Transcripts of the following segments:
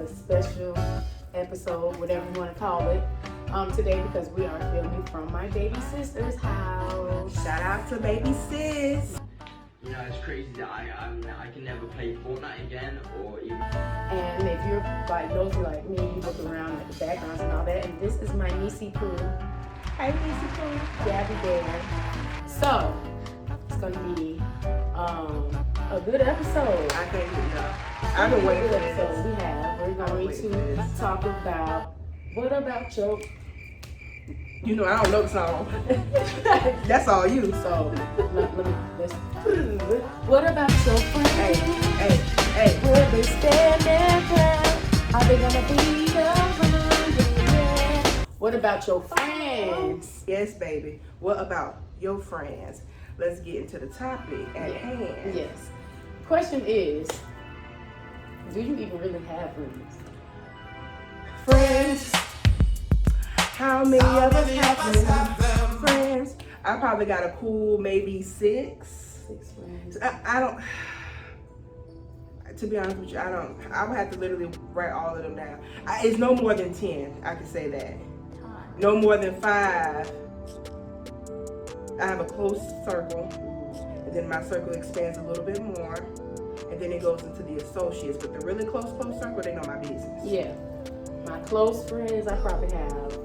a special episode, whatever you want to call it, today because we are filming from my baby sister's house. Shout out to baby sis. You know, it's crazy that I can never play Fortnite again or even... And if you're like those like me, you look around at the backgrounds and all that, and this is my niecey Pooh. Hi niecey Pooh, Gabby Bear. So, it's going to be a good episode. I can't get enough. I've been waiting for this. So we're going to talk about, what about your... You know, I don't know the song. That's all you. So, let's... What about your friends? Hey. Will they stand their ground? Are they gonna be the yeah. What about your friends? Yes, baby. What about your friends? Let's get into the topic at hand. Yes. Question is, do you even really have friends? Friends. How many of us have them? Friends. I probably got a cool maybe 6 friends. I don't. To be honest with you, I would have to literally write all of them down. It's no more than 10. I can say that. No more than 5. I have a close circle, and then my circle expands a little bit more, and then it goes into the associates. But the really close circle, they know my business. Yeah, my close friends, I probably have.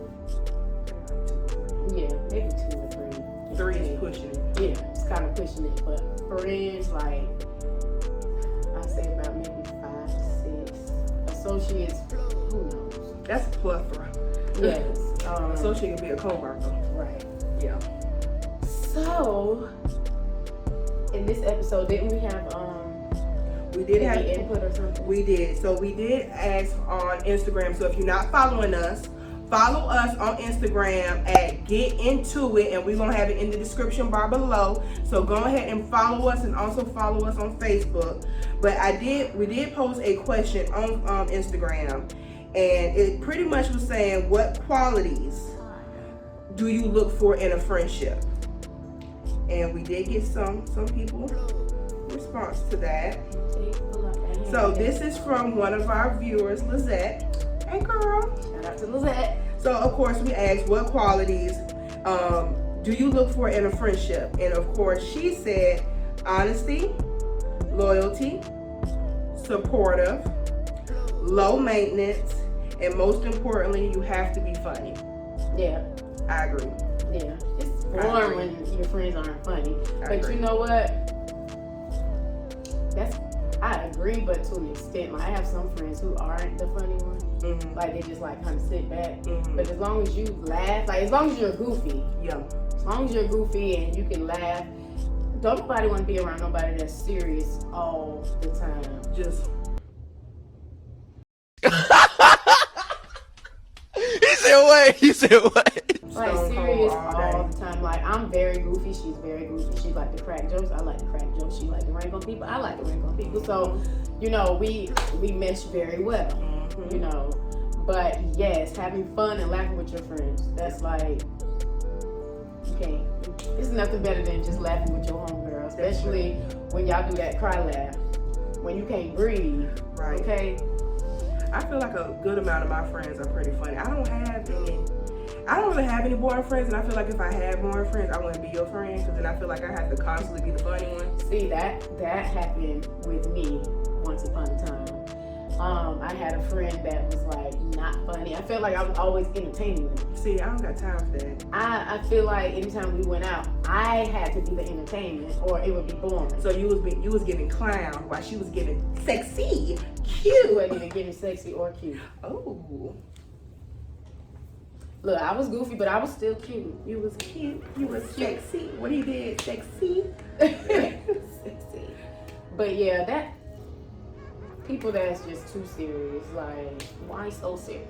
Yeah, maybe 2 or 3. 3 is pushing it. Yeah, it's kind of pushing it, but friends, like, I say about maybe 5, 6. Associates, who knows? That's a plethora. Yes. Associate can be a coworker. Right. Yeah. So, in this episode, didn't we have we did have input or something? We did. So we did ask on Instagram. So if you're not following us, follow us on Instagram at Get Into It, and we're gonna have it in the description bar below. So go ahead and follow us, and also follow us on Facebook. But we did post a question on Instagram, and it pretty much was saying, what qualities do you look for in a friendship? And we did get some people response to that. So this is from one of our viewers, Lizette. Hey girl. Shout out to Lizette. So of course we asked, what qualities do you look for in a friendship? And of course she said honesty, loyalty, supportive, low maintenance, and most importantly, you have to be funny. Yeah. I agree. Yeah. It's boring when your friends aren't funny. Agree. You know what? I agree, but to an extent. Like, I have some friends who aren't the funny ones. Mm-hmm. Like, they just like kind of sit back. Mm-hmm. But as long as you laugh, like as long as you're goofy. Yeah. As long as you're goofy and you can laugh, don't nobody want to be around nobody that's serious all the time. Just. He said what? Like serious all the time. Like, I'm very goofy, she's very goofy. She like to crack jokes, I like to crack jokes. She like to rank on people, I like to rank on people. So, you know, we mesh very well. Mm-hmm. You know. But yes, having fun and laughing with your friends, that's like, you can't. It's nothing better than just laughing with your homegirl, especially when y'all do that cry laugh. When you can't breathe. Right. Okay? I feel like a good amount of my friends are pretty funny. I don't really have any boring friends, and I feel like if I had boring friends, I wouldn't be your friend, because then I feel like I have to constantly be the funny one. See, that happened with me once upon a time. I had a friend that was like not funny. I felt like I was always entertaining them. See, I don't got time for that. I feel like anytime we went out, I had to be the entertainment, or it would be boring. So you was giving clown while she was giving sexy, She cute. wasn't even getting sexy or cute. Oh. Look, I was goofy, but I was still cute. You was cute. You was sexy. What he did, sexy. Sexy. But yeah, that people that's just too serious. Like, why so serious?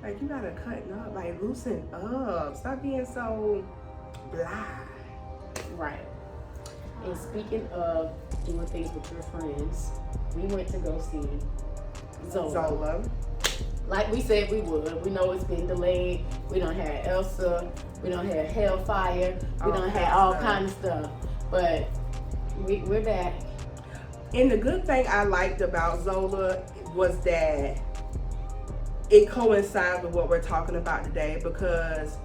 Like, you gotta cut up. Like, loosen up. Stop being so blah. Right. And speaking of doing things with your friends, we went to go see Zola. Like we said we would. We know it's been delayed. We done had Elsa. We done had Hellfire. We done had all kind of stuff. But we're back. And the good thing I liked about Zola was that it coincides with what we're talking about today, because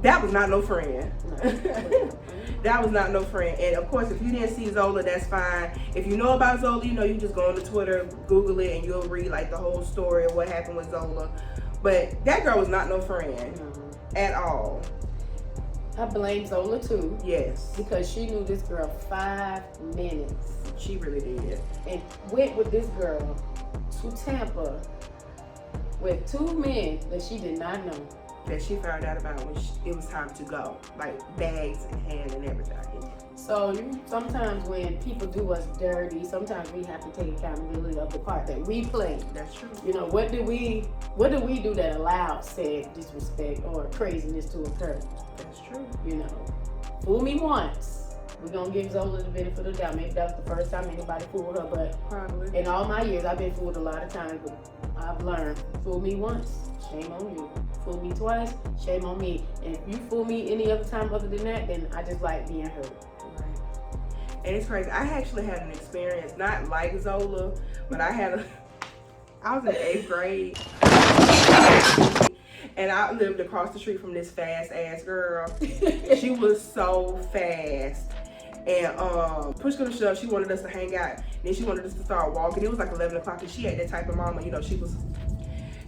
that was not no friend. That was not no friend. And of course, if you didn't see Zola, that's fine. If you know about Zola, you know, you just go on to Twitter, Google it, and you'll read like the whole story of what happened with Zola. But that girl was not no friend at all. I blame Zola too. Yes. Because she knew this girl 5 minutes. She really did. And went with this girl to Tampa with 2 men that she did not know. That she found out about when it was time to go. Like bags in hand and everything. So sometimes when people do us dirty, sometimes we have to take accountability of the part that we play. That's true. You know, what do we do that allowed said disrespect or craziness to occur? That's true. You know, fool me once. We're gonna give Zola the benefit of the doubt. Maybe that was the first time anybody fooled her, but probably. In all my years, I've been fooled a lot of times, but I've learned, fool me once, shame on you. Fool me twice, shame on me. And if you fool me any other time other than that, then I just like being hurt. And it's crazy. I actually had an experience, not like Zola, but I was in 8th grade. And I lived across the street from this fast ass girl. She was so fast. And push to the shove, she wanted us to hang out. Then she wanted us to start walking. It was like 11 o'clock, and she had that type of mama, you know,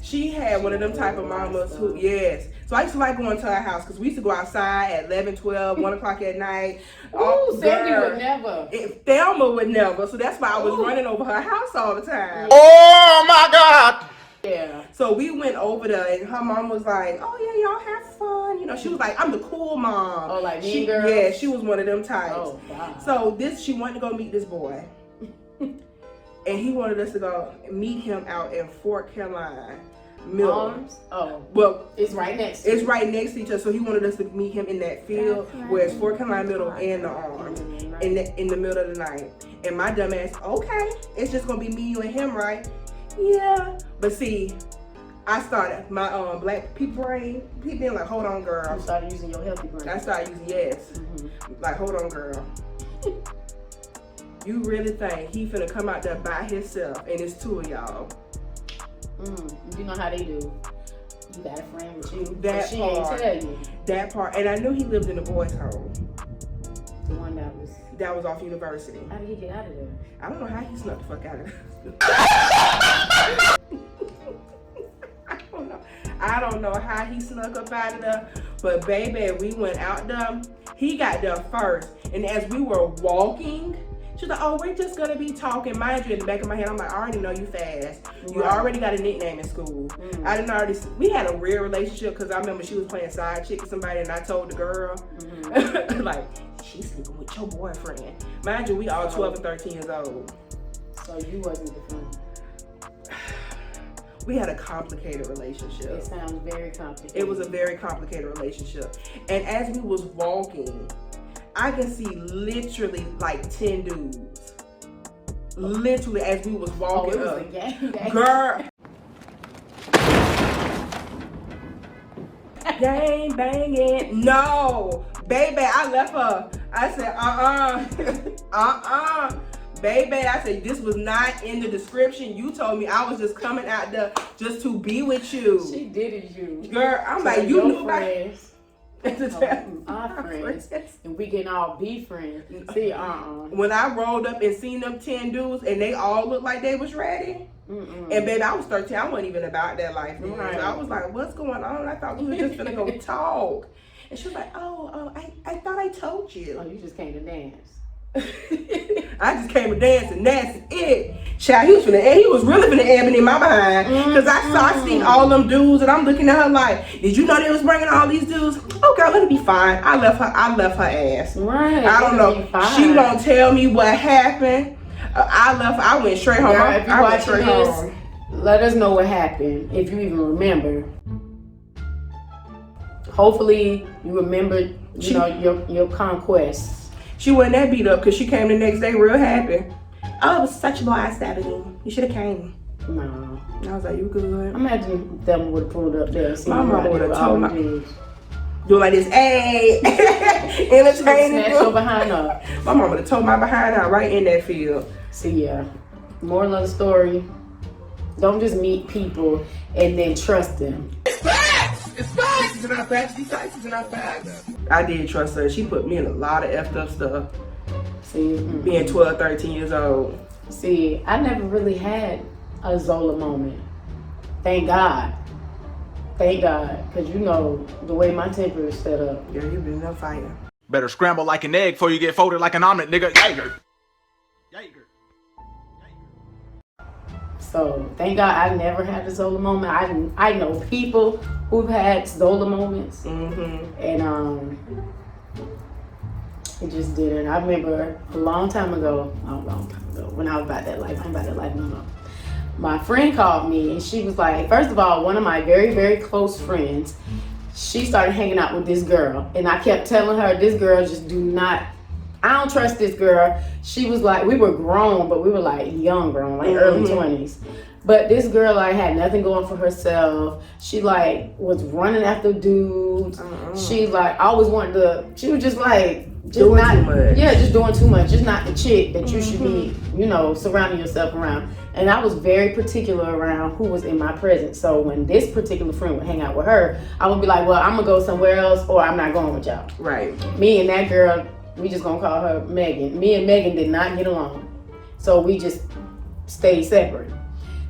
she had one of them type of mamas who, yes. So I used to like going to her house because we used to go outside at 11, 12, 1 o'clock at night. Ooh, Sandy would never. Thelma would never. So that's why I was running over her house all the time. Oh my God! Yeah. So we went over there, and her mom was like, "Oh yeah, y'all have fun." You know, she was like, "I'm the cool mom." Oh, like Mean Girls? Yeah, she was one of them types. Oh, wow. So she wanted to go meet this boy, and he wanted us to go meet him out in Fort Caroline. Arms? Oh. Well, it's right next to right next to each other. So he wanted us to meet him in that field where it's Fort Caroline Middle and the Arms in the middle of the night. And my dumb ass, okay, it's just gonna be me, you, and him, right? Yeah. But see, I started my black people brain. People being like, hold on, girl. You started using your healthy brain. I started using yes. Like, hold on, girl. You really think he finna come out there by himself and it's 2 of y'all? You know how they do. You got a friend with you, that but she part, ain't tell you. That part. And I knew he lived in a boys' home. The one that was off University. How did he get out of there? I don't know how he snuck the fuck out of there. I don't know how he snuck up out of there. But baby, we went out there. He got there first. And as we were walking, she's like, "Oh, we're just gonna be talking." Mind you, in the back of my head, I'm like, "I already know you fast. You already got a nickname in school." I didn't already. We had a real relationship because I remember she was playing side chick with somebody, and I told the girl, like, "She's sleeping with your boyfriend." Mind you, we all 12 and 13 years old. So you wasn't the friend. We had a complicated relationship. It sounds very complicated. It was a very complicated relationship. And as we was walking, I can see literally like 10 dudes. Literally as we was walking up. A gang. Girl. Gang banging. No. Baby, I left her. I said, Baby, I said, this was not in the description. You told me I was just coming out there just to be with you. She did it, you. Girl, I'm like, you knew about it. Our friends, and we can all be friends. See, When I rolled up and seen them 10 dudes and they all looked like they was ready, and baby, I was 13. I wasn't even about that life. Right. So I was like, what's going on? I thought we were just gonna go talk. And she was like, I thought I told you. Oh, you just came to dance. I just came to dance and that's it. Child, he was really finna ebony in my behind. Cause I seen all them dudes and I'm looking at her like, did you know they was bringing all these dudes? Oh girl, let it be fine. I left her ass. Right. I don't know. She won't tell me what happened. I went straight home. Girl, if you watching this, let us know what happened. If you even remember. Hopefully you remember, your conquests. She wasn't that beat up because she came the next day real happy. Oh, it was such a low ice stabbing. You should have came. No. I was like, you good? Imagine them would have pulled up there. My mama would have told me. Doing like this, hey, entertaining. Snatch her behind her. My mama would have told my behind her right in that field. See, yeah. Moral of the story, Don't just meet people and then trust them. It's facts. It's not facts. These facts is not facts. I did trust her. She put me in a lot of effed up stuff. See, being 12, 13 years old. See, I never really had a Zola moment. Thank God. Thank God. Because you know the way my temper is set up. Girl, you been up fighting. Better scramble like an egg before you get folded like an omelet, nigga. Jaeger. Jaeger. So thank God I never had a Zola moment. I know people who've had Zola moments, and it just didn't. I remember a long time ago, when I was about that life. I'm about that life now. My friend called me and she was like, first of all, one of my very, very close friends, she started hanging out with this girl, and I kept telling her, this girl just do not. I don't trust this girl. She was like, we were grown, but we were like young grown, like early 20s. But this girl like had nothing going for herself. She like was running after dudes. She like always wanted to. She was just like doing too much. Yeah, just doing too much. Just not the chick that you should be, you know, surrounding yourself around. And I was very particular around who was in my presence. So when this particular friend would hang out with her, I would be like, well, I'm gonna go somewhere else, or I'm not going with y'all. Right. Me and that girl, we just gonna call her Megan. Me and Megan did not get along. So we just stayed separate.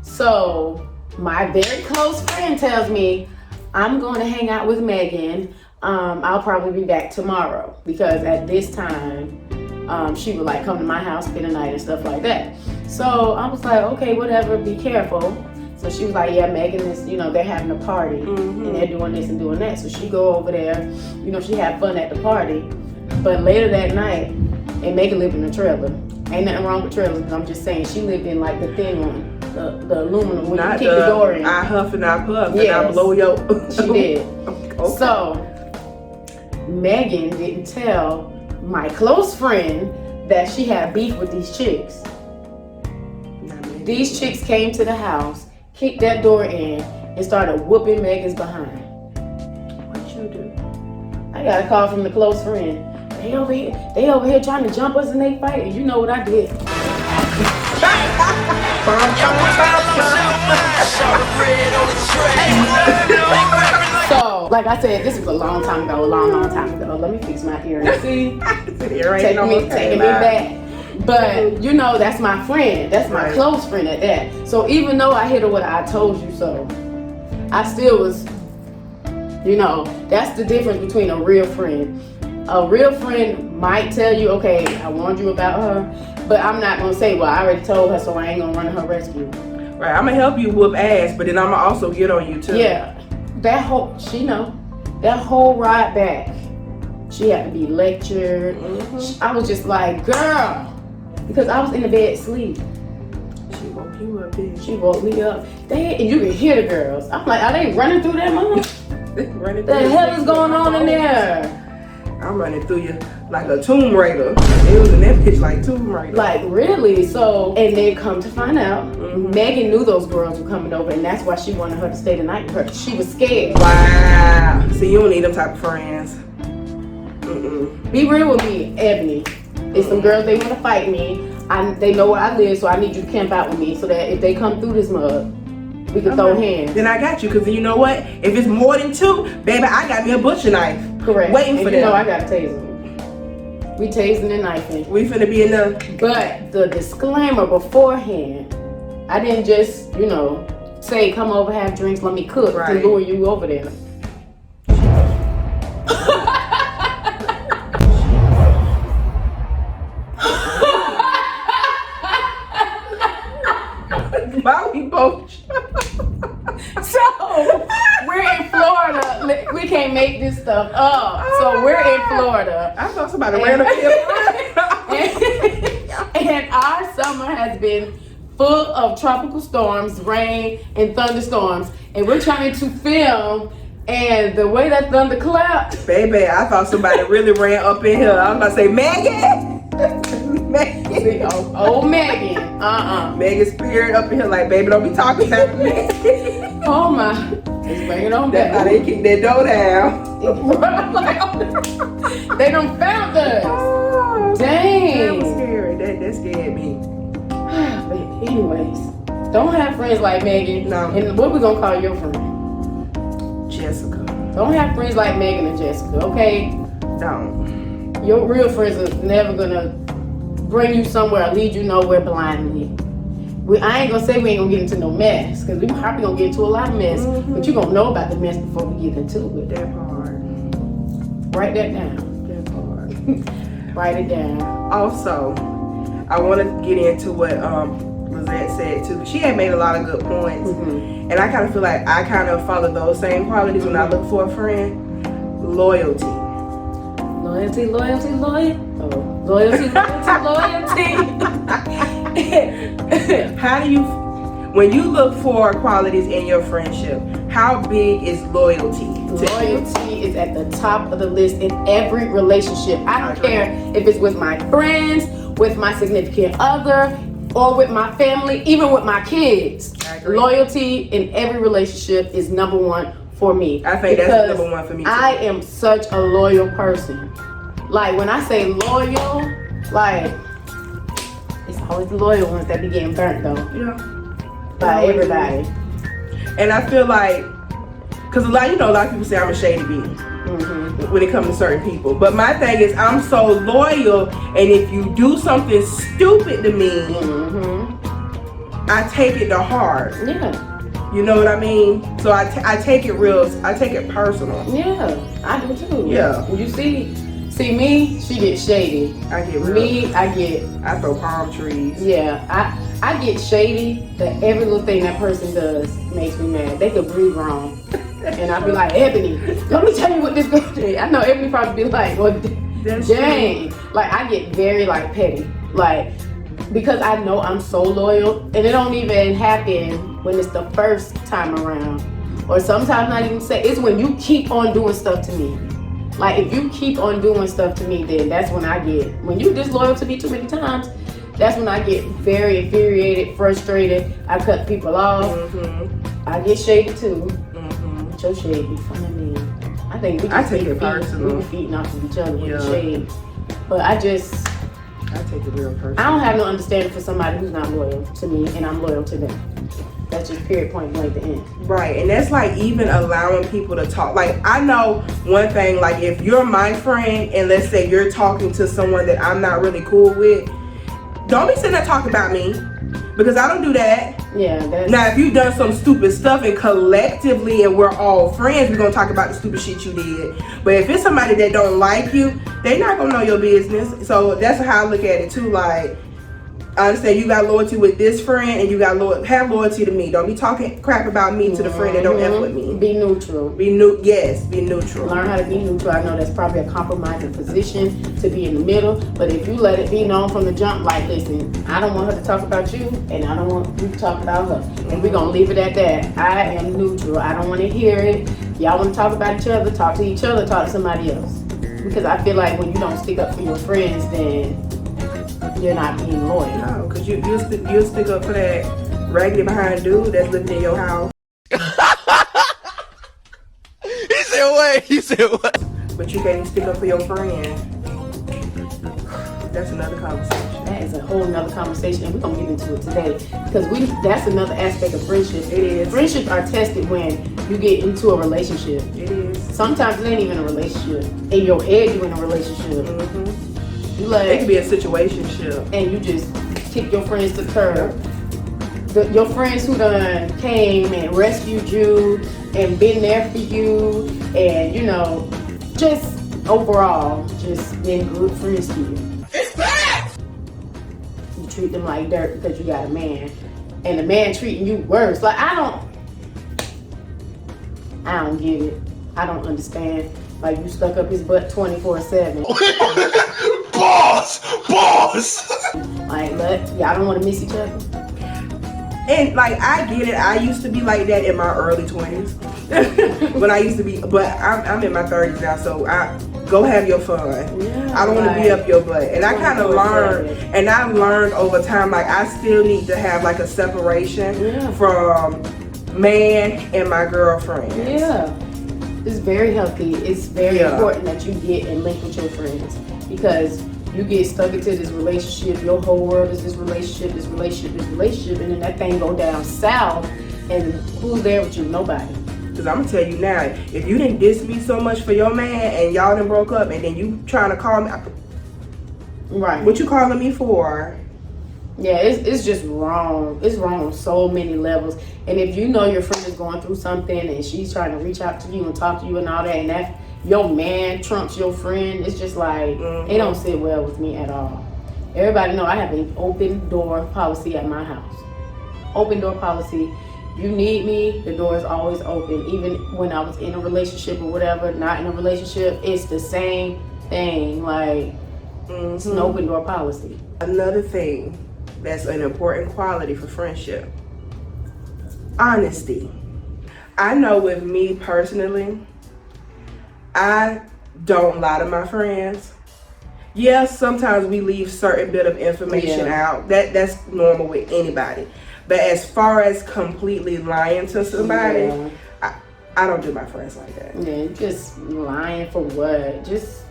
So my very close friend tells me, I'm going to hang out with Megan. I'll probably be back tomorrow, because at this time, she would like come to my house, spend the night and stuff like that. So I was like, okay, whatever, be careful. So she was like, yeah, Megan is, you know, they're having a party and they're doing this and doing that. So she go over there, you know, she had fun at the party. But later that night, and Megan lived in a trailer. Ain't nothing wrong with trailers, I'm just saying she lived in like the thin one. The aluminum when you kick the door in. I huff and I puff yes, and I blow your. She did. Okay. So Megan didn't tell my close friend that she had beef with these chicks. These chicks came to the house, kicked that door in, and started whooping Megan's behind. What you do? I got a call from the close friend. They over here trying to jump us and they fight. And you know what I did? So, like I said, this was a long time ago, a long time ago. Let me fix my earring. See? Taking me back. But, you know, that's my friend. That's my close friend at that. So even though I hit her with I told you so, I still was, you know, that's the difference between a real friend. A real friend might tell you, okay, I warned you about her, but I'm not gonna say, well, I already told her, so I ain't gonna run to her rescue. Right, I'm gonna help you whoop ass, but then I'm gonna also get on you too. Yeah, that whole ride back, she had to be lectured. I was just like, girl, because I was in the bed asleep. She woke you up, bitch. She woke me up. And you can hear the girls. I'm like, are they running through that mom? The hell is going on in there? I'm running through you like a Tomb Raider. It was in that bitch like Tomb Raider. Like, really? So, and then come to find out, Megan knew those girls were coming over, and that's why she wanted her to stay the night with her. She was scared. Wow. See, you don't need them type of friends. Be real with me, Ebony. It's some girls, they want to fight me. They know where I live, so I need you to camp out with me so that if they come through this mud, we can throw hands. Then I got you, because you know what? If it's more than two, baby, I got me a butcher knife. Correct. Waiting for them. You know I got a taser. We tasing and knifing. We finna be in the... But the disclaimer beforehand, I didn't just, you know, say, come over, have drinks, let me cook to lure you over there. Why we both? So, we're in Florida. We can't make this stuff up. So, we're in Florida. I thought somebody ran up here. And our summer has been full of tropical storms, rain, and thunderstorms. And we're trying to film, and the way that thunder clapped. Baby, I thought somebody really ran up in here. I was about to say, Megan! Megan. See, old Megan. Megan's spirit up in here like, baby, don't be talking about me. Oh my. Let's bring it on back. That's how they kick that door down. They done found us. Oh, dang. That was scary. That scared me. But anyways, Don't have friends like Megan. No. And what we gonna call your friend? Jessica. Don't have friends like Megan and Jessica, okay? Don't. Your real friends are never gonna bring you somewhere or lead you nowhere blindly. I ain't gonna say we ain't gonna get into no mess, because we probably gonna get into a lot of mess, but you gonna know about the mess before we get into it. That part. Write that down. That part. Write it down. Also, I want to get into what Lizette said too. She had made a lot of good points, and I kind of feel like I kind of follow those same qualities when I look for a friend. Loyalty. Loyalty, loyalty, loyalty. Oh, loyalty, loyalty, loyalty. How do you, when you look for qualities in your friendship, how big is loyalty? Loyalty is at the top of the list in every relationship. I don't care if it's with my friends, with my significant other, or with my family, even with my kids. Loyalty in every relationship is number one for me. I think that's number one for me too. I am such a loyal person. Like when I say loyal, like it's always the loyal ones that be getting burnt though. Yeah. By everybody. And I feel like, cause a lot of people say I'm a shady bitch when it comes to certain people. But my thing is, I'm so loyal, and if you do something stupid to me, I take it to heart. Yeah. You know what I mean? So I take it personal. Yeah, I do too. Yeah. You see me, she gets shady. I get real. Me, I throw palm trees. Yeah, I get shady that every little thing that person does makes me mad. They could breathe wrong. And I'd be like, Ebony, let me tell you what this girl did. I know Ebony probably be like, well, dang. Like, I get very, like, petty. Like, because I know I'm so loyal. And it don't even happen when it's the first time around. Or sometimes not even say, it's when you keep on doing stuff to me. Like, if you keep on doing stuff to me, then that's when I get, when you disloyal to me too many times, that's when I get very infuriated, frustrated. I cut people off. I get shady too. But your shade be funny. I think we just take it personal. We be feeding off of each other with the shade. But I take it real personal. I don't have no understanding for somebody who's not loyal to me, and I'm loyal to them. That's just period, point blank, the end. Right, and that's like even allowing people to talk. Like, I know one thing, like if you're my friend and let's say you're talking to someone that I'm not really cool with, don't be sitting there talking about me, because I don't do that. Yeah. Now, if you've done some stupid stuff and collectively and we're all friends, we're gonna talk about the stupid shit you did. But if it's somebody that don't like you, they not gonna know your business. So that's how I look at it too. Like, I understand you got loyalty with this friend and you got have loyalty to me. Don't be talking crap about me to the friend that don't F with me. Be neutral. Be neutral. Learn how to be neutral. I know that's probably a compromising position to be in the middle, but if you let it be known from the jump, like, listen, I don't want her to talk about you and I don't want you to talk about her. And we're gonna leave it at that. I am neutral. I don't want to hear it. Y'all want to talk about each other, talk to each other, talk to somebody else. Because I feel like when you don't stick up for your friends, then you're not being loyal. No, because you'll stick up for that raggedy behind dude that's living in your house. He said what? But you can't stick up for your friend. That's another conversation. That is a whole nother conversation, and we're gonna get into it today. Because that's another aspect of friendship. It is. Friendships are tested when you get into a relationship. It is. Sometimes it ain't even a relationship. In your head, you're in a relationship. You like, it could be a situationship. And you just kick your friends to the curb. Your friends who done came and rescued you and been there for you, and you know, just overall, just been good friends to you. It's bad! You treat them like dirt because you got a man, and the man treating you worse. Like, I don't get it. I don't understand. Like, you stuck up his butt 24/7. Boss! Like, y'all don't want to miss each other. And like, I get it. I used to be like that in my early 20s. When I used to be, but I'm in my 30s now, so I go have your fun. Yeah, I don't want to be up your butt. And I kind of learned, and I learned over time, like, I still need to have like a separation from man and my girlfriend. Yeah. It's very healthy. It's very important that you get and link with your friends, because You get stuck into this relationship. Your whole world is this relationship, and then that thing go down south. And who's there with you? Nobody. Cause I'm gonna tell you now, if you didn't diss me so much for your man and y'all done broke up, and then you trying to call me, right? What you calling me for? Yeah, it's just wrong. It's wrong on so many levels. And if you know your friend is going through something and she's trying to reach out to you and talk to you and all that, and that your man trumps your friend, it's just like it don't sit well with me at all. Everybody know I have an open door policy at my house. Open door policy. You need me, the door is always open. Even when I was in a relationship or whatever, not in a relationship, it's the same thing. Like, it's an open door policy. Another thing that's an important quality for friendship: honesty. I know with me personally, I don't lie to my friends. Yes, sometimes we leave certain bit of information out. That's normal with anybody. But as far as completely lying to somebody, I don't do my friends like that. Yeah, just lying for what? Just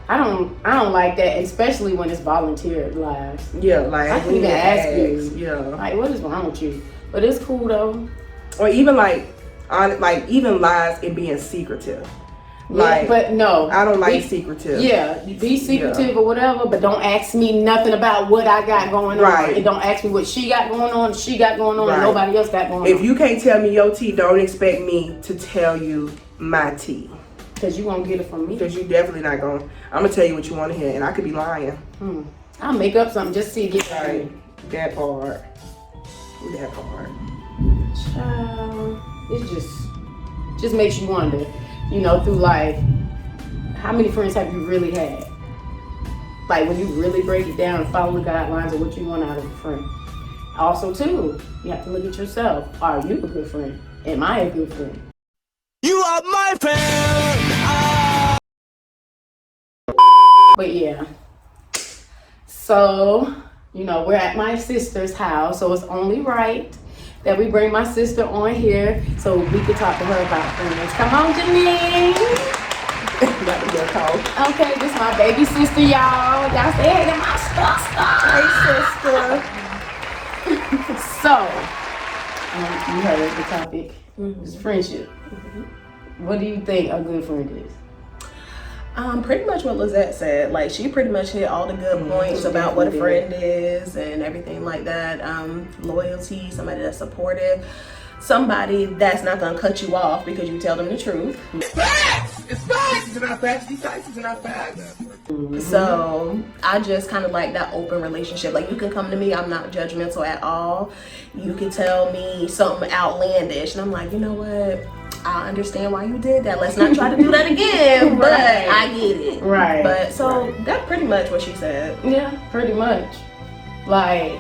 I don't like that, especially when it's volunteered lies. Yeah, like I can even ask you. Yeah, like what is wrong with you? But it's cool though. Or even like even lies and being secretive. Like, but no, I don't like secretive. Yeah, be secretive or whatever, but don't ask me nothing about what I got going on. Right. And don't ask me what she got going on, and nobody else got going on. If you can't tell me your tea, don't expect me to tell you my tea. Because you won't get it from me. Because you definitely not going. I'm going to tell you what you want to hear, and I could be lying. I'll make up something just to see it get right. That part. Child, it just makes you wonder. You know, through life, how many friends have you really had? Like when you really break it down and follow the guidelines of what you want out of a friend. Also, too, you have to look at yourself. Are you a good friend? Am I a good friend? You are my friend. But yeah. So, you know, we're at my sister's house, so it's only right that we bring my sister on here so we could talk to her about friends. Come on, Janine. Got to get a call. Okay, this is my baby sister, y'all. Y'all say hey to my sister. Hey, sister. So, you heard the topic. It's friendship. What do you think a good friend is? Pretty much what Lizette said. Like, she pretty much hit all the good points about what a friend is and everything like that. Loyalty, somebody that's supportive, somebody that's not gonna cut you off because you tell them the truth. Facts! It's facts! It's not facts. These facts are not facts. So I just kind of like that open relationship. Like, you can come to me, I'm not judgmental at all. You can tell me something outlandish and I'm like, you know what? I understand why you did that. Let's not try to do that again. But I get it. Right. But so that's pretty much what she said. Yeah, pretty much. Like,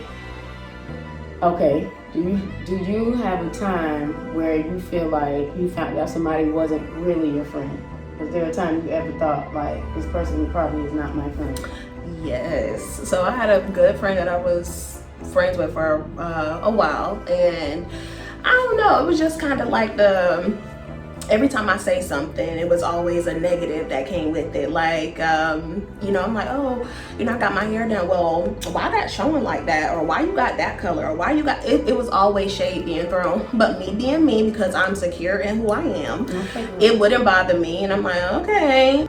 okay, do you have a time where you feel like you found out somebody wasn't really your friend? Was there a time you ever thought, like, this person probably is not my friend? Yes. So I had a good friend that I was friends with for a while, and I don't know, it was just kind of like every time I say something, it was always a negative that came with it. Like, you know, I'm like, oh, you know, I got my hair done. Well, why that showing like that? Or why you got that color? Or why you got, it was always shade being thrown. But me being me, because I'm secure in who I am, it wouldn't bother me. And I'm like, okay.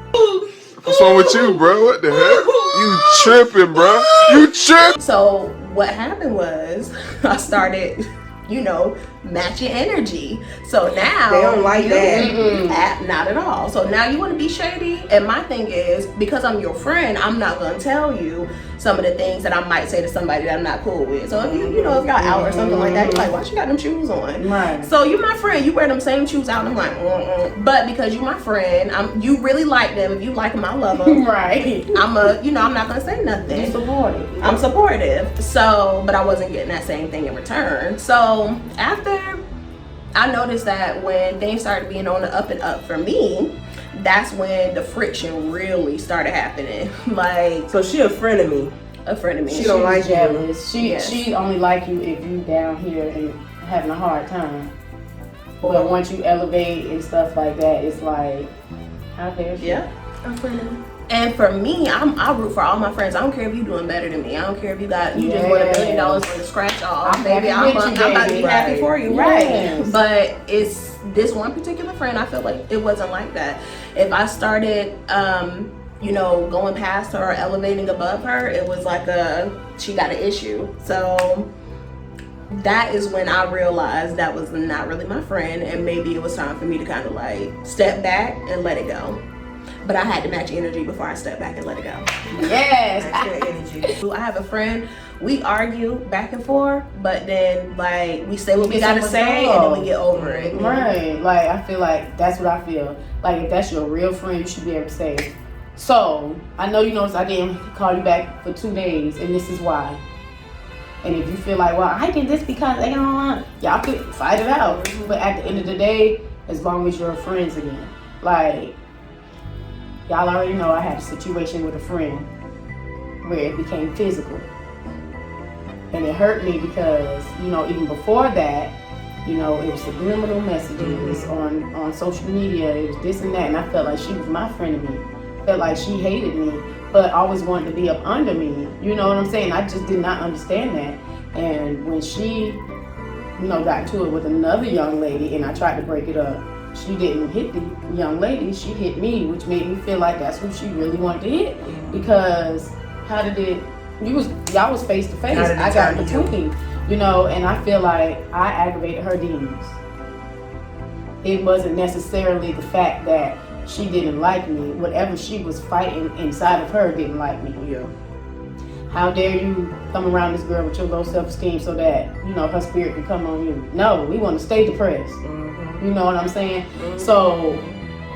What's wrong with you, bro? What the heck? You tripping, bro. You tripping. So what happened was I started, you know, matching energy. So now They don't like that. Not at all. So now you want to be shady, and my thing is, because I'm your friend, I'm not gonna tell you some of the things that I might say to somebody that I'm not cool with. So if you know, if y'all out or something like that, you're like, why you got them shoes on? Right. So you my friend, you wear them same shoes out, and I'm like, but because you my friend, you really like them. If you like them, I love them. Right. I'm not gonna say nothing. You supportive. I'm supportive. So, but I wasn't getting that same thing in return. So after I noticed that when things started being on the up and up for me, that's when the friction really started happening. Like, So she a friend of me. a friend of me. She don't like you. jealous. Yes. She only like you if you down here and having a hard time. But once you elevate and stuff like that, it's like, how dare she? Yeah, a friend of me. And for me, I root for all my friends. I don't care if you're doing better than me. I don't care if you just won $1 million on the scratch off. Baby, I'm about to be happy for you, right? But it's this one particular friend. I feel like it wasn't like that. If I started, going past her or elevating above her, it was like she got an issue. So that is when I realized that was not really my friend, and maybe it was time for me to kind of like step back and let it go. But I had to match energy before I stepped back and let it go. Yes. I have a friend, we argue back and forth, but then like we say what we gotta say and then we get over it. Right. Like I feel like that's what I feel. Like if that's your real friend, you should be able to say, so I know you noticed I didn't call you back for 2 days and this is why. And if you feel like, well, I did this because they don't want, y'all could fight it out. But at the end of the day, as long as you're friends again, like, y'all already know I had a situation with a friend where it became physical. And it hurt me because, even before that, it was subliminal messages on social media. It was this and that. And I felt like she was my frenemy. Felt like she hated me, but always wanted to be up under me. You know what I'm saying? I just did not understand that. And when she, got into it with another young lady and I tried to break it up, she didn't hit the young lady, she hit me, which made me feel like that's who she really wanted to hit. Because y'all was face to face. I got in between, and I feel like I aggravated her demons. It wasn't necessarily the fact that she didn't like me. Whatever she was fighting inside of her didn't like me. Yeah. How dare you come around this girl with your low self-esteem so that, her spirit can come on you. No, we want to stay depressed. You know what I'm saying? So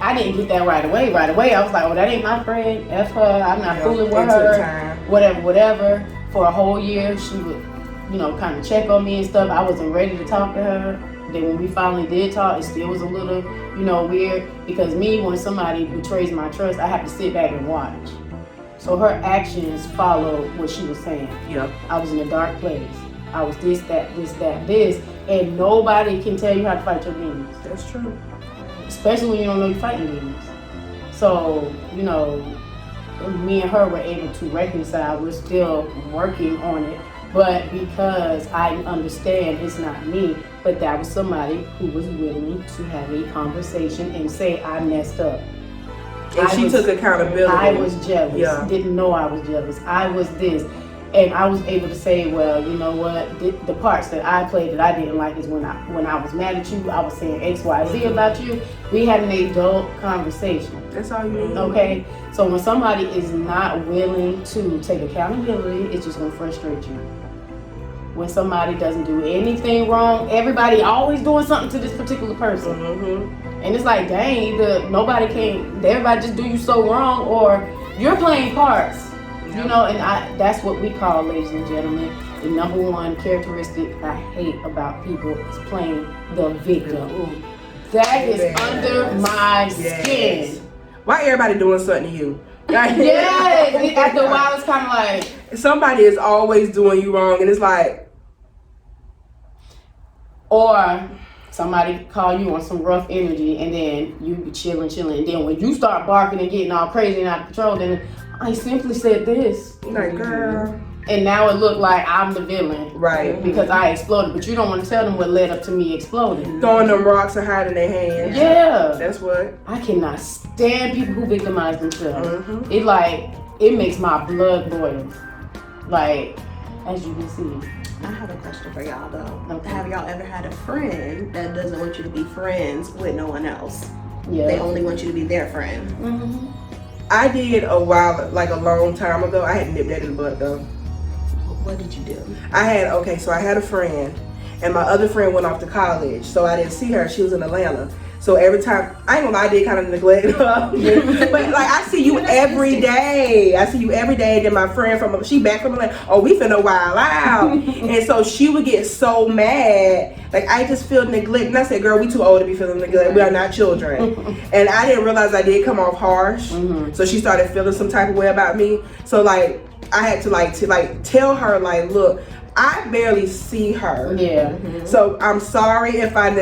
I didn't get that right away. I was like, well, that ain't my friend. F her. I'm not fooling with her. Whatever. For a whole year, she would, kind of check on me and stuff. I wasn't ready to talk to her. Then when we finally did talk, it still was a little, weird. Because when somebody betrays my trust, I have to sit back and watch. So her actions followed what she was saying. Yep. I was in a dark place. I was this, this. And nobody can tell you how to fight your demons. That's true. Especially when you don't know you're fighting demons. So, me and her were able to reconcile. We're still working on it. But because I understand it's not me, but that was somebody who was willing to have a conversation and say, I messed up. And she took accountability. I was jealous. Yeah. Didn't know I was jealous. I was this. And I was able to say, well, you know what? The parts that I played that I didn't like is when I was mad at you, I was saying X, Y, Z about you. We had an adult conversation. That's all you need. Okay? So when somebody is not willing to take accountability, it's just going to frustrate you. When somebody doesn't do anything wrong, everybody always doing something to this particular person. Mm-hmm. And it's like, dang, everybody just do you so wrong, or you're playing parts. And that's what we call, ladies and gentlemen, the number one characteristic I hate about people is playing the victim. That is under my skin. Why everybody doing something to you? Yes. After a while, it's kind of like somebody is always doing you wrong, and it's like, or somebody call you on some rough energy, and then you be chilling, and then when you start barking and getting all crazy and out of control, then I simply said this. Like, girl. And now it looked like I'm the villain. Right. Because I exploded. But you don't want to tell them what led up to me exploding. Throwing them rocks and hiding their hands. Yeah. That's what. I cannot stand people who victimize themselves. Mm-hmm. It makes my blood boil. Like, as you can see. I have a question for y'all though. Okay. Have y'all ever had a friend that doesn't want you to be friends with no one else? Yeah. They only want you to be their friend. Mm-hmm. I did a long time ago. I had nipped that in the butt though. What did you do? I had a friend, and my other friend went off to college, so I didn't see her. She was in Atlanta. So every time, I ain't gonna lie, I did kind of neglect her. But like, I see you every day. Then my friend she back from Atlanta. Oh, we finna wild out. And so she would get so mad. Like, I just feel neglected. And I said, girl, we too old to be feeling neglected. We are not children. And I didn't realize I did come off harsh. Mm-hmm. So she started feeling some type of way about me. So like, I had to tell her, like, look, I barely see her. Yeah. Mm-hmm. So I'm sorry if I'm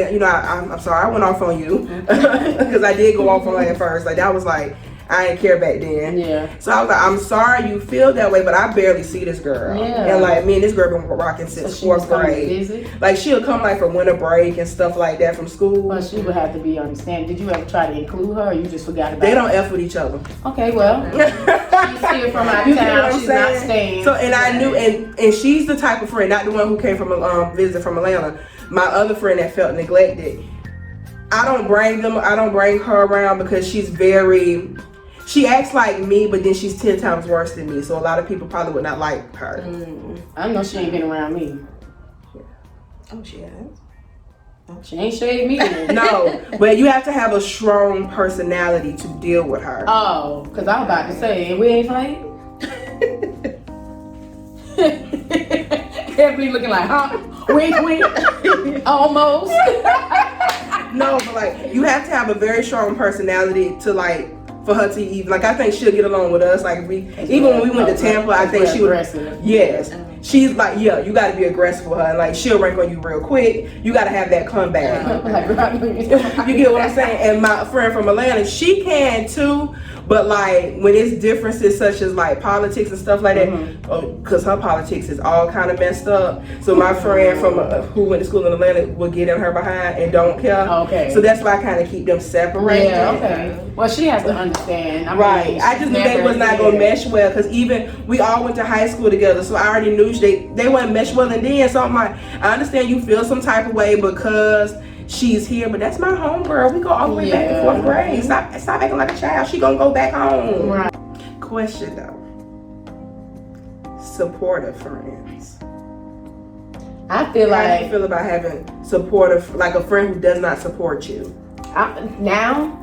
sorry I went off on you because I did go off on her at first. Like, that was like, I didn't care back then. Yeah. So I was like, I'm sorry you feel that way, but I barely see this girl. Yeah. And like me and this girl been rocking So since she was 4th coming to grade. visit, Like she'll come like for winter break and stuff like that from school. but she would have to be understanding. Did you ever try to include her, or you just forgot about They it? don't F with each other. Okay, well, she's here from out You of get what town. I'm She's not saying? staying. So and I knew and she's the type of friend, not the one who came from visit from Atlanta. My other friend that felt neglected. I don't bring her around because she acts like me, but then she's 10 times worse than me. So a lot of people probably would not like her. I know she ain't been around me. Oh, she has. She ain't shaved me. No, but you have to have a strong personality to deal with her. Oh, because I was about to say, we ain't fight. Everybody looking like, huh? Wink, wink. Almost. No, but like you have to have a very strong personality to like for her to even like. I think she'll get along with us. Like even when we went to Tampa, I think she would. Aggressive. Yes, she's like you got to be aggressive with her. And like she'll rank on you real quick. You got to have that comeback. You get what I'm saying? And my friend from Atlanta, she can too. But like when it's differences such as like politics and stuff like that, because her politics is all kind of messed up. So my friend from who went to school in Atlanta will get in her behind and don't care. Okay. So that's why I kind of keep them separated. Yeah, okay. Well, she has to understand. Right. I just knew they was not gonna mesh well because even we all went to high school together, so I already knew they wouldn't mesh well. And then so I'm like, I understand you feel some type of way because she's here, but that's my homegirl. We go all the way back to 4th grade. Stop acting like a child. She gonna go back home. Right. Question though. Supportive friends. I feel How do you like feel about having supportive, like a friend who does not support you? now,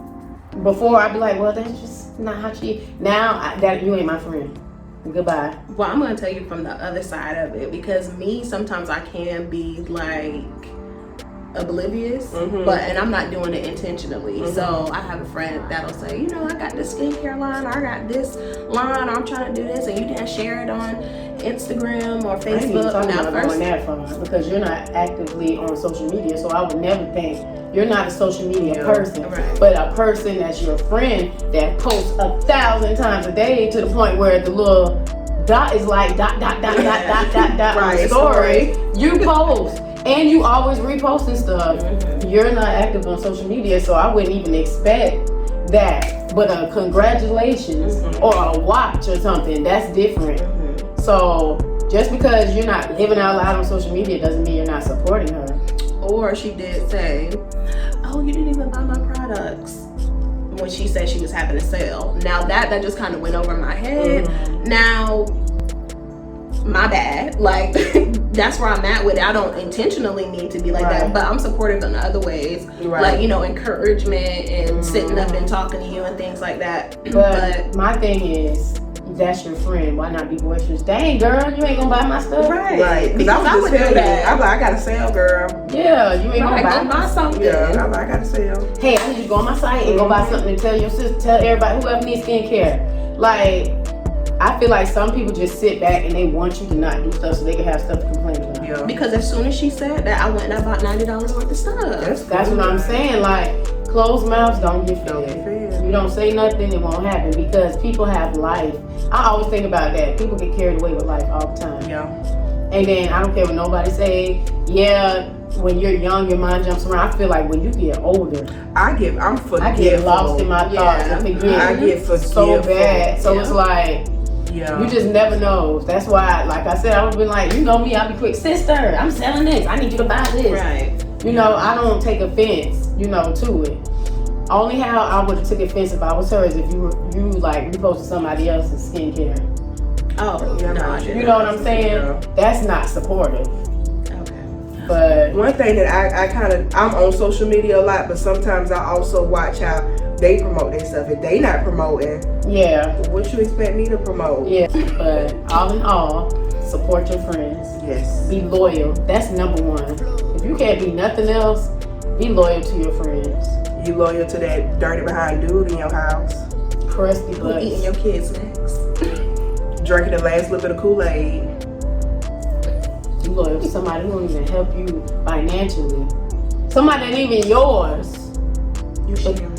before I'd be like, well, that's just not how she. Now that you ain't my friend. Goodbye. Well, I'm gonna tell you from the other side of it because me, sometimes I can be like oblivious, and I'm not doing it intentionally. So I have a friend that'll say, you know, I got this skincare line, I got this line, I'm trying to do this, and you didn't share it on Instagram or Facebook. I'm Now, not first, going that far because you're not actively on social media, so I would never think you're not a social media person, right. but a person that's your friend that posts 1,000 times a day to the point where the little dot is like dot on the story. You post. And you always reposting stuff. You're not active on social media, so I wouldn't even expect that. But a congratulations or a watch or something, that's different. So just because you're not living out loud on social media doesn't mean you're not supporting her. or she did say, oh, you didn't even buy my products, when she said she was having a sale. Now that just kind of went over my head. Now, my bad. Like, that's where I'm at with it. I don't intentionally need to be like that, but I'm supportive in other ways. Like, you know, encouragement and sitting up and talking to you and things like that. But my thing is, that's your friend. Why not be boisterous? Dang, girl, you ain't gonna buy my stuff. Right. Because I would do that. I'm like, I got a sale, girl. Yeah, you ain't gonna Go buy something. Yeah, I'm like, I got a sale. Hey, I need you to go on my site and go buy something and tell your sister, tell everybody, whoever needs skincare. Like, I feel like some people just sit back and they want you to not do stuff so they can have stuff to complain about. Yeah. Because as soon as she said that, I went and I bought $90 worth of stuff. That's what I'm saying. Like, closed mouths don't get Don't get fed. fed. You don't say nothing, it won't happen because people have life. I always think about that. People get carried away with life all the time. Yeah. And then I don't care what nobody say. Yeah, when you're young, your mind jumps around. I feel like when you get older, I'm forgetful. I get lost in my thoughts and forget. I get so forgetful. bad. So it's like, Yeah. you just never know. That's why, like I said, I would be like, you know me, I'll be quick. Sister, I'm selling this. I need you to buy this. Right. You know, I don't take offense, you know, to it. Only how I would have took offense if I was her is if you like reposted somebody else's skincare. Oh, Yeah, no, I I did. didn't. You know what I'm saying? Yeah. That's not supportive. Okay. But One thing that I'm on social media a lot, but sometimes I also watch how they promote their stuff. If they not promoting, yeah, what you expect me to promote? yeah. But all in all, support your friends. Yes. Be loyal. That's number one. If you can't be nothing else, be loyal to your friends. You loyal to that dirty behind dude in your house, Crusty Who eating butts. your kids' snacks? drinking the last little bit of Kool-Aid. You loyal to somebody who don't even help you financially. Somebody that ain't even yours. You sharing.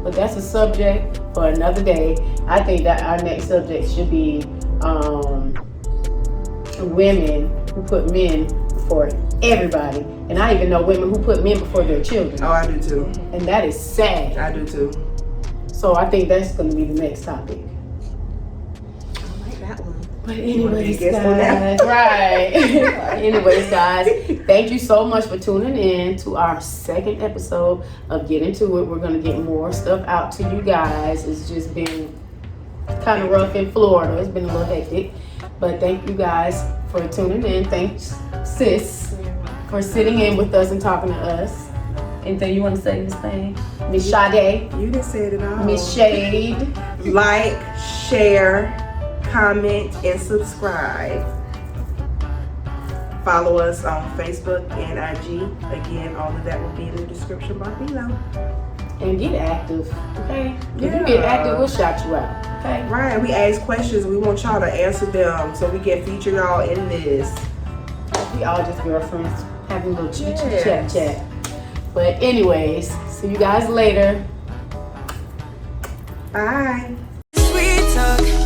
But that's a subject for another day. I think that our next subject should be women who put men before everybody. And I even know women who put men before their children. Oh, I do too. And that is sad. I do too. So I think that's going to be the next topic. I like that one. But anyways, guest on that? guys, right. Anyways, guys, thank you so much for tuning in to our second episode of Get Into It. We're going to get more stuff out to you guys. It's just been kind of rough in Florida. It's been a little hectic. But thank you guys for tuning in. Thanks, sis, for sitting in with us and talking to us. Anything you want to say, Miss Payne? Miss Sade? You done said it all. Miss Shade? Like, share, comment, and subscribe. Follow us on Facebook and IG. Again, all of that will be in the description bar below. And get active, okay? If Yeah. you get active, we'll shout you out, okay? Right, we ask questions. We want y'all to answer them so we can feature y'all in this. We all just girlfriends having a little Yes. chat. But anyways, see you guys later. Bye. Sweet talk.